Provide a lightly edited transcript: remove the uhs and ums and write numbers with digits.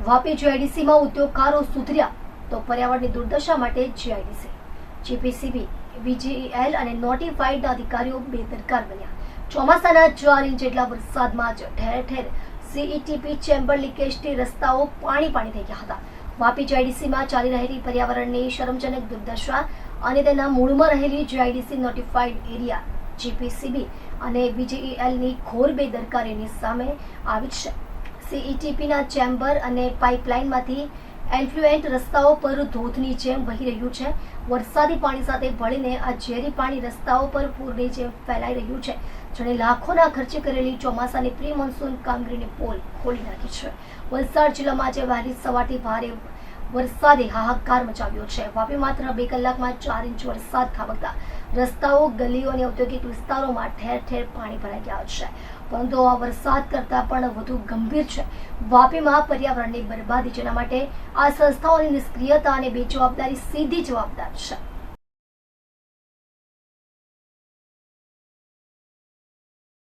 વાપી જીઆઈડીસીમાં ઉદ્યોગકારો સુધર્યા તો પર્યાવરણની દુર્દશા માટે જીઆઈડીસી, જીપીસીબી, વીજીઈએલ અને નોટિફાઈડ અધિકારીઓ બેદરકાર બન્યા. ચોમાસાના 4 ઇંચ જેટલા વરસાદમાં જ ઠેર ઠેર સીઈટીપી ચેમ્બર લીકેજથી રસ્તાઓ પાણી થઈ ગયા હતા. વાપી જીઆઈડીસીમાં ચાલી રહેલી પર્યાવરણની શરમજનક દુર્દશા અને તેના મૂળમાં રહેલી જીઆઈડીસી નોટિફાઈડ એરિયા, જીપીસીબી અને વીજીઈએલની ઘોર બેદરકારીની સામે આવી છે. સીઈટીપીના ચેમ્બર અને પાઇપલાઇનમાંથી એન્ફ્લુએન્ટ રસ્તાઓ પર ધોધની જેમ વહી રહ્યું છે. વરસાદી પાણી સાથે ભળીને આ ઝેરી પાણી રસ્તાઓ પર પૂરની જેમ ફેલાઈ રહ્યું છે, જેણે લાખોના ખર્ચે કરેલી ચોમાસાની પ્રી મોન્સૂન કામગીરીની પોલ ખોલી નાખી છે. વલસાડ જિલ્લામાં આજે વહેલી સવારથી ભારે વરસાદે હાહાકાર મચાવ્યો છે. વાપી માત્ર 2 કલાકમાં 4 ઇંચ વરસાદ ખાબકતા રસ્તાઓ, ગલીઓ અને ઔદ્યોગિક વિસ્તારોમાં ઠેર ઠેર પાણી ભરાઈ ગયા છે. પરંતુ આ વરસાદ કરતાં પણ વધુ ગંભીર છે વાપીમાં પર્યાવરણની બરબાદી, જેના માટે આ સંસ્થાઓની નિષ્ક્રિયતા અને બેજવાબદારી સીધી જવાબદાર છે.